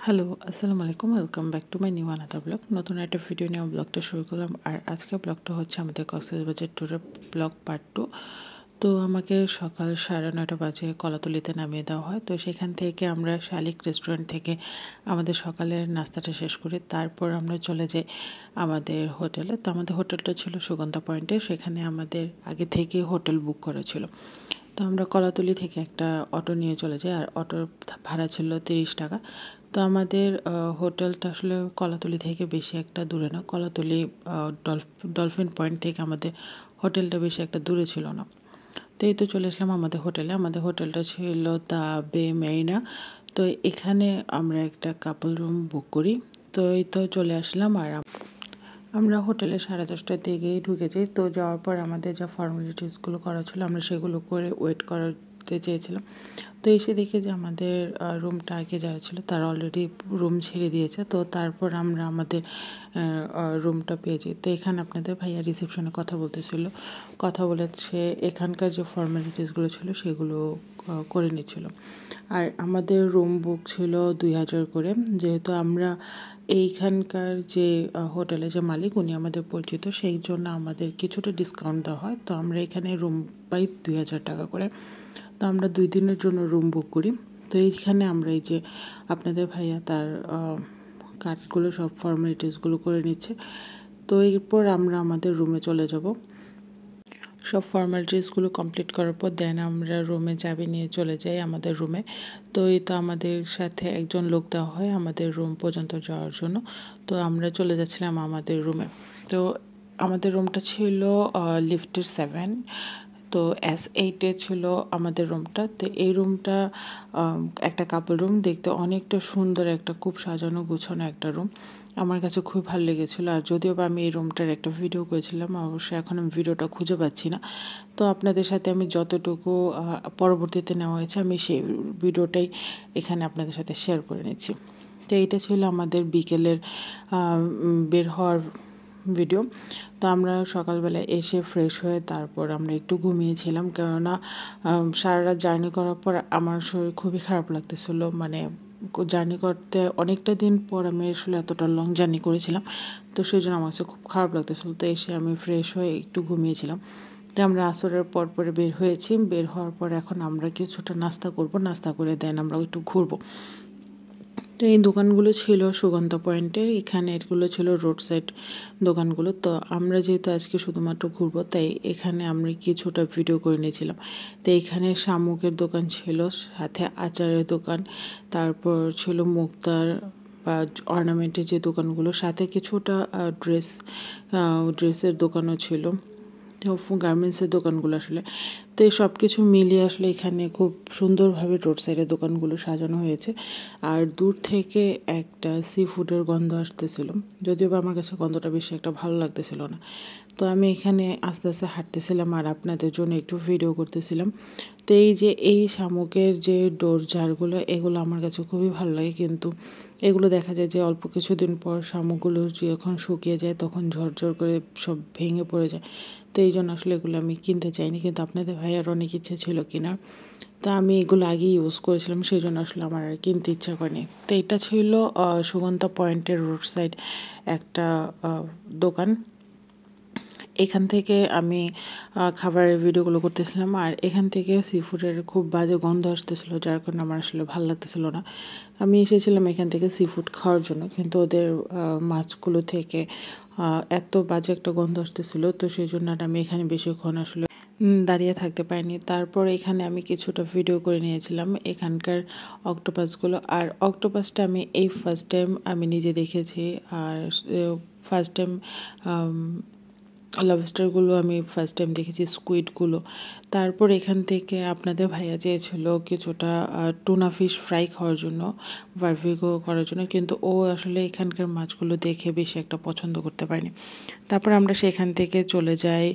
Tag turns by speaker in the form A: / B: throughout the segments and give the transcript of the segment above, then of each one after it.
A: Hello, আসসালামু আলাইকুম। Welcome back to my new another blog. নতুন একটা ভিডিও নিয়ে ব্লগটা শুরু করলাম। আর আজকের ব্লগটা হচ্ছে আমাদের কক্সবাজার ট্যুরের ব্লগ পার্ট 2। তো আমাকে সকাল 9:30 বাজে কলাতলিতে নামিয়ে দেওয়া হয়। তো সেখান থেকে আমরা শালিক রেস্টুরেন্ট থেকে আমাদের সকালের নাস্তাটা শেষ করি। তারপর আমরা চলে যাই আমাদের হোটেলে। তো আমাদের হোটেলটা ছিল সুগন্ধা পয়েন্টে। সেখানে আমাদের আগে থেকেই হোটেল বুক করা ছিল। তো আমরা কলাতলি থেকে একটা অটো নিয়ে চলে যাই, আর অটোর ভাড়া ছিল 30 টাকা। তো আমাদের হোটেলটা আসলে কলাতলি থেকে বেশি একটা দূরে না। কলাতলি ডলফিন পয়েন্ট থেকে আমাদের হোটেলটা বেশি একটা দূরে ছিল না। তো এই তো চলে আসলাম আমাদের হোটেলে। আমাদের হোটেলটা ছিল দ্য বে মেরিনা। তো এখানে আমরা একটা কাপল রুম বুক করি। তো এই তো চলে আসলাম, আর আমরা হোটেলে 10:30টার দিকেই ঢুকে যাই। তো যাওয়ার পর আমাদের যা ফর্মালিটিসগুলো করা ছিল আমরা সেগুলো করে ওয়েট করাতে চেয়েছিলাম। তো এসে দেখি যে আমাদের রুমটা আগে যারা ছিল তারা অলরেডি রুম ছেড়ে দিয়েছে। তো তারপর আমরা আমাদের রুমটা পেয়ে যাই। তো এখানে আপনাদের ভাইয়া রিসেপশনে কথা বলতেছিল, কথা বলেছে এখানকার যে ফর্মালিটিসগুলো ছিল সেগুলো করে নিচ্ছিল। আর আমাদের রুম বুক ছিল 2000 করে। যেহেতু আমরা এইখানকার যে হোটেলের যে মালিক উনি আমাদের পরিচিত, সেই জন্য আমাদের কিছুটা ডিসকাউন্ট দেওয়া হয়। তো আমরা এখানে রুম পাই 2000 টাকা করে। তো আমরা 2 দিনের জন্য রুম বুক করি। তো এইখানে আমরা এই যে আপনাদের ভাইয়া তার কার্ডগুলো সব ফর্মালিটিসগুলো করে নিচ্ছে। তো এরপর আমরা আমাদের রুমে চলে যাব। সব ফর্মালিটিসগুলো কমপ্লিট করার পর দেন আমরা রুমে চাবি নিয়ে চলে যাই আমাদের রুমে। তো এই তো আমাদের সাথে একজন লোক দেওয়া হয় আমাদের রুম পর্যন্ত যাওয়ার জন্য। তো আমরা চলে যাচ্ছিলাম আমাদের রুমে। তো আমাদের রুমটা ছিল লিফটের 7। তো S8-এ ছিল আমাদের রুমটা। তো এই রুমটা একটা কাপল রুম, দেখতে অনেকটা সুন্দর, একটা খুব সাজানো গোছানো একটা রুম। আমার কাছে খুব ভালো লেগেছিলো। আর যদিও বা আমি এই রুমটার একটা ভিডিও করেছিলাম, অবশ্যই এখন আমি ভিডিওটা খুঁজে পাচ্ছি না। তো আপনাদের সাথে আমি যতটুকু পরবর্তীতে নেওয়া হয়েছে আমি সেই ভিডিওটাই এখানে আপনাদের সাথে শেয়ার করে নিচ্ছি। তো এইটা ছিল আমাদের বিকেলের বের হওয়ার ভিডিও। তো আমরা সকালবেলা এসে ফ্রেশ হয়ে তারপর আমরা একটু ঘুমিয়েছিলাম, কেননা সারা রাত জার্নি করার পর আমার শরীর খুবই খারাপ লাগতেছিলো। মানে জার্নি করতে অনেকটা দিন পর আমি আসলে এতটা লং জার্নি করেছিলাম। তো সেই জন্য আমার কাছে খুব খারাপ লাগতেছিলো। তো এসে আমি ফ্রেশ হয়ে একটু ঘুমিয়েছিলাম। তো আমরা আসরের পর পরে বের হয়েছি। বের হওয়ার পর এখন আমরা কিছুটা নাস্তা করব, নাস্তা করে দেন আমরা একটু ঘুরবো। তো এই দোকানগুলো ছিল সুগন্ধা পয়েন্টে। এখানে এগুলো ছিল রোড সাইড দোকানগুলো। তো আমরা যেহেতু আজকে শুধুমাত্র ঘুরবো, তাই এখানে আমরা কিছুটা ভিডিও করে নিয়েছিলাম। তো এখানে শামুকের দোকান ছিল, সাথে আচারের দোকান, তারপর ছিল মুক্তার বা অর্নামেন্টের যে দোকানগুলো, সাথে কিছুটা ড্রেসের দোকানও ছিল, গার্মেন্টসের দোকানগুলো আসলে। তো এই সব কিছু মিলিয়ে আসলে এখানে খুব সুন্দরভাবে রোড সাইডের দোকানগুলো সাজানো হয়েছে। আর দূর থেকে একটা সি ফুডের গন্ধ আসতেছিল, যদিও বা আমার কাছে গন্ধটা বেশি একটা ভালো লাগতেছিল না। তো আমি এখানে আস্তে আস্তে হাঁটতেছিলাম আর আপনাদের জন্য একটু ভিডিও করতেছিলাম। তো এই যে এই শামুকের যে ডোর জারগুলো, এগুলো আমার কাছে খুবই ভালো লাগে, কিন্তু এগুলো দেখা যায় যে অল্প কিছুদিন পর শামুকগুলো যখন শুকিয়ে যায় তখন ঝরঝর করে সব ভেঙে পড়ে যায়। তো এই জন্য আসলে এগুলো আমি কিনতে চাইনি, কিন্তু আপনাদের ভাইয়ার অনেক ইচ্ছে ছিল কিনার। তো আমি এগুলো আগেই ইউজ করেছিলাম, সেই জন্য আসলে আমার আর কিনতে ইচ্ছা করেনি। তো এটা ছিল সুগন্ধা পয়েন্টের রোড সাইড একটা দোকান। এখান থেকে আমি খাবারের ভিডিওগুলো করতেছিলাম, আর এখান থেকে সি ফুডের খুব বাজে গন্ধ আসতেছিলো, যার কারণে আমার আসলে ভালো লাগতেছিল না। আমি এসেছিলাম এখান থেকে সি ফুড খাওয়ার জন্য, কিন্তু ওদের মাছগুলো থেকে এত বাজে একটা গন্ধ আসতেছিলো, তো সেই জন্য আর আমি এখানে বেশিক্ষণ আসলে দাঁড়িয়ে থাকতে পারিনি। তারপর এখানে আমি কিছুটা ভিডিও করে নিয়েছিলাম এখানকার অক্টোপাসগুলো। আর অক্টোপাসটা আমি এই ফার্স্ট টাইম আমি নিজে দেখেছি। আর ফার্স্ট টাইম লবস্টারগুলো আমি ফার্স্ট টাইম দেখেছি, স্কুইডগুলো। তারপর এখান থেকে আপনাদের ভাইয়া চেয়েছিল কিছুটা টুনা ফিশ ফ্রাই খাওয়ার জন্য, বারবিকিউ করার জন্য, কিন্তু ও আসলে এখানকার মাছগুলো দেখে বেশি একটা পছন্দ করতে পারেনি। তারপর আমরা সেখান থেকে চলে যাই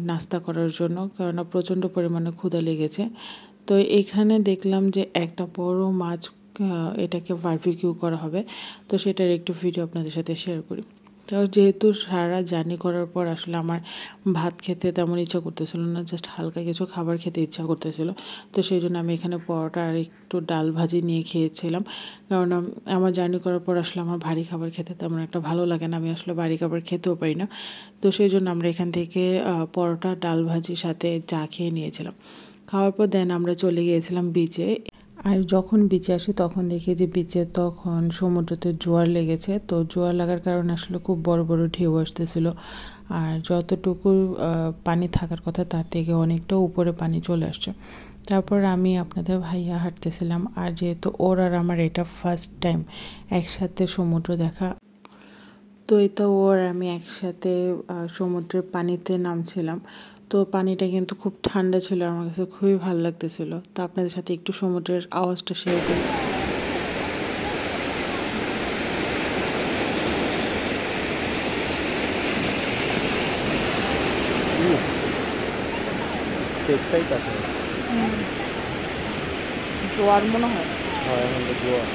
A: নাস্তা করার জন্য, কেননা প্রচণ্ড পরিমাণে ক্ষুধা লেগেছে। তো এখানে দেখলাম যে একটা বড় মাছ, এটাকে বারবিকিউ করা হবে। তো সেটার একটু ভিডিও আপনাদের সাথে শেয়ার করি। তো যেহেতু সারা জার্নি করার পর আসলে আমার ভাত খেতে তেমন ইচ্ছা করতেছিল না, জাস্ট হালকা কিছু খাবার খেতে ইচ্ছা করতেছিল। তো সেই জন্য আমি এখানে পরোটা আর একটু ডাল ভাজি নিয়ে খেয়েছিলাম। কারণ আমার জার্নি করার পর আসলে আমার ভারী খাবার খেতে তেমন একটা ভালো লাগে না, আমি আসলে ভারী খাবার খেতেও পারি না। তো সেই জন্য আমরা এখান থেকে পরোটা ডাল ভাজির সাথে চা খেয়ে নিয়েছিলাম। খাওয়ার পর দেন আমরা চলে গিয়েছিলাম বিচে। আর যখন বিচে আসি তখন দেখি যে বিচে তখন সমুদ্রতে জোয়ার লেগেছে। তো জোয়ার লাগার কারণে আসলে খুব বড় বড় ঢেউ আসতেছিল। আর যতটুকু পানি থাকার কথা তার থেকে অনেকটা উপরে পানি চলে আসছে। তারপর আমি আপনাদের ভাইয়া হাঁটতেছিলাম, আর যেহেতু ওর আর আমার এটা ফার্স্ট টাইম একসাথে সমুদ্র দেখা, তো এটা ওর আমি একসাথে সমুদ্রের পানিতে নামছিলাম। তো পানিটা কিন্তু খুব ঠান্ডা ছিল, আমার কাছে খুবই ভালো লাগতেছিল। তো আপনাদের সাথে একটু সমুদ্রের আওয়াজটা শেয়ার করি। জোয়ার মনে হয়।
B: হ্যাঁ, এখন তো জোয়ার।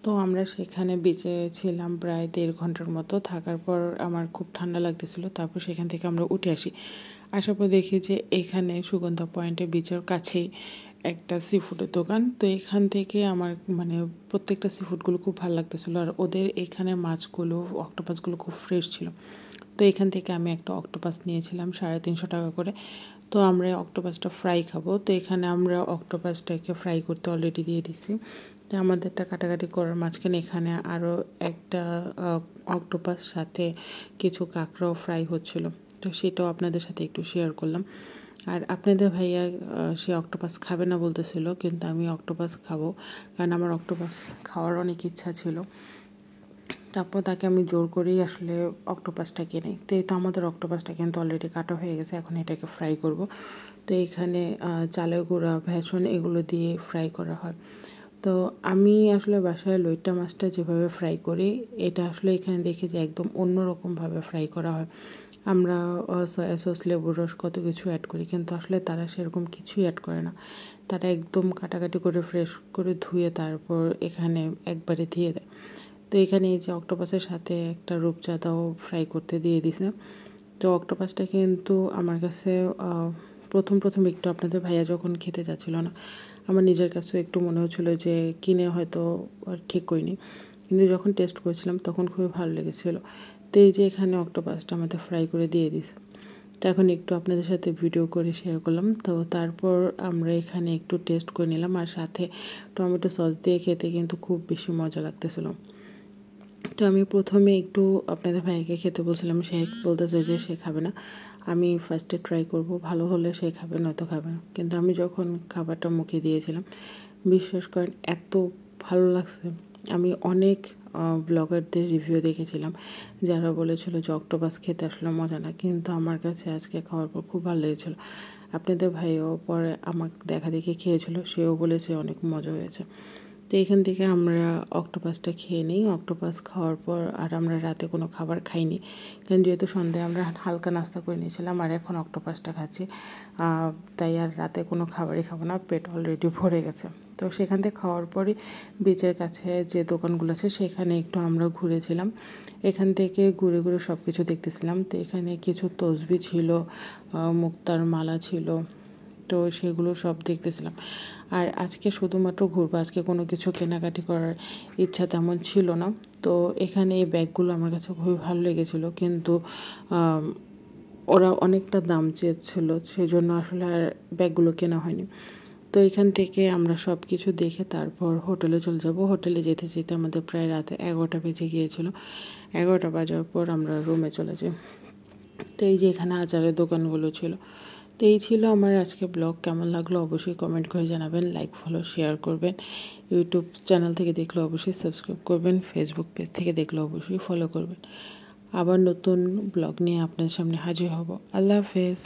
A: তো আমরা সেখানে বিচে ছিলাম প্রায় 1.5 ঘন্টার মতো। থাকার পর আমার খুব ঠান্ডা লাগতেছিল। তারপর সেখান থেকে আমরা উঠে আসি। আসার পর দেখি যে এখানে সুগন্ধা পয়েন্টের বিচের কাছেই একটা সি ফুডের দোকান। তো এখান থেকে আমার মানে প্রত্যেকটা সি ফুডগুলো খুব ভালো লাগতেছিল। আর ওদের এখানে মাছগুলো, অক্টোপাসগুলো খুব ফ্রেশ ছিল। তো এখান থেকে আমি একটা অক্টোপাস নিয়েছিলাম 350 টাকা করে। তো আমরা অক্টোপাসটা ফ্রাই খাবো। তো এখানে আমরা অক্টোপাসটাকে ফ্রাই করতে অলরেডি দিয়ে দিছি। তো আমাদেরটা কাটাকাটি করার মাঝখানে এখানে আরও একটা অক্টোপাস সাথে কিছু কাঁকড়াও ফ্রাই হচ্ছিল। তো সেটাও আপনাদের সাথে একটু শেয়ার করলাম। আর আপনাদের ভাইয়া সে অক্টোপাস খাবে না বলতেছিল, কিন্তু আমি অক্টোপাস খাবো, কারণ আমার অক্টোপাস খাওয়ার অনেক ইচ্ছা ছিল। তারপর তাকে আমি জোর করেই আসলে অক্টোপাসটা কিনি। তো এই তো আমাদের অক্টোপাসটা কিন্তু অলরেডি কাটা হয়ে গেছে, এখন এটাকে ফ্রাই করব। তো এখানে চালের গুঁড়া, ভেষন এগুলো দিয়ে ফ্রাই করা হয়। তো আমি আসলে বাসায় লইট্টা মাছটা যেভাবে ফ্রাই করি, এটা আসলে এখানে দেখি যে একদম অন্যরকমভাবে ফ্রাই করা হয়। আমরা সয়া সস, লেবুর রস কত কিছু অ্যাড করি, কিন্তু আসলে তারা সেরকম কিছুই অ্যাড করে না। তারা একদম কাটাকাটি করে ফ্রেশ করে ধুয়ে তারপর এখানে একবারে দিয়ে দেয়। তো এখানে এই যে অক্টোপাসের সাথে একটা রূপচাঁদাও ফ্রাই করতে দিয়ে দিছে। তো অক্টোপাসটা কিন্তু আমার কাছে প্রথম একটু আপনাদের ভাইয়া যখন খেতে যাচ্ছিল না, আমার নিজের কাছেও একটু মনে হচ্ছিলো যে কিনে হয়তো ঠিক করিনি, কিন্তু যখন টেস্ট করেছিলাম তখন খুবই ভালো লেগেছিলো। তো এই যে এখানে অক্টোপাসটা আমাদের ফ্রাই করে দিয়ে দিছে। তো এখন একটু আপনাদের সাথে ভিডিও করে শেয়ার করলাম। তো তারপর আমরা এখানে একটু টেস্ট করে নিলাম, আর সাথে টমেটো সস দিয়ে খেতে কিন্তু খুব বেশি মজা লাগতেছিলো। তো আমি প্রথমে একটু আপনাদের ভাইকে খেতে বলছিলাম, সে বলতেছে যে সে খাবে না। আমি ফার্স্টে ট্রাই করব, ভালো হলে সে খাবে, নয়তো খাবে না। কিন্তু আমি যখন খাবারটা মুখে দিয়েছিলাম, বিশ্বাস করেন এত ভালো লাগছে। আমি অনেক ব্লগারদের রিভিউ দেখেছিলাম যারা বলেছিল যে অক্টোপাস খেতে আসলে মজা না, কিন্তু আমার কাছে আজকে খাওয়ার পর খুব ভালো লেগেছিল। আপনাদের ভাইও পরে আমাকে দেখা দেখি খেয়েছিল, সেও বলেছে অনেক মজা হয়েছে। তো এখান থেকে আমরা অক্টোপাসটা খেয়ে নিই। অক্টোপাস খাওয়ার পর আর আমরা রাতে কোনো খাবার খাইনি, কারণ যেহেতু সন্ধ্যায় আমরা হালকা নাস্তা করে নিয়েছিলাম, আর এখন অক্টোপাসটা খাচ্ছি। তাই আর রাতে কোনো খাবারই খাবো না, পেট অলরেডি ভরে গেছে। তো সেখান থেকে খাওয়ার পরই বিচের কাছে যে দোকানগুলো আছে সেখানে একটু আমরা ঘুরেছিলাম। এখান থেকে ঘুরে ঘুরে সব কিছু দেখতেছিলাম। তো এখানে কিছু তসবি ছিল, মুক্তার মালা ছিল, তো সেগুলো সব দেখতেছিলাম। আর আজকে শুধুমাত্র ঘুরবো, আজকে কোনো কিছু কেনাকাটি করার ইচ্ছা তেমন ছিল না। তো এখানে এই ব্যাগগুলো আমার কাছে খুবই ভালো লেগেছিলো, কিন্তু ওরা অনেকটা দাম চেয়েছিল, সেই জন্য আসলে আর ব্যাগগুলো কেনা হয়নি। তো এখান থেকে আমরা সব কিছু দেখে তারপর হোটেলে চলে যাব। হোটেলে যেতে যেতে আমাদের প্রায় রাতে 11টা বেজে গিয়েছিলো। 11টা বাজার পর আমরা রুমে চলে যাই। তো এই যে এখানে আচারের দোকানগুলো ছিল। তো এই ছিল আমার আজকে ব্লগ। কেমন লাগলো অবশ্যই কমেন্ট করে জানাবেন, লাইক ফলো শেয়ার করবেন। ইউটিউব চ্যানেল থেকে দেখলে অবশ্যই সাবস্ক্রাইব করবেন, ফেসবুক পেজ থেকে দেখলে অবশ্যই ফলো করবেন। আবার নতুন ব্লগ নিয়ে আপনার সামনে হাজির হব। আল্লাহ হাফেজ।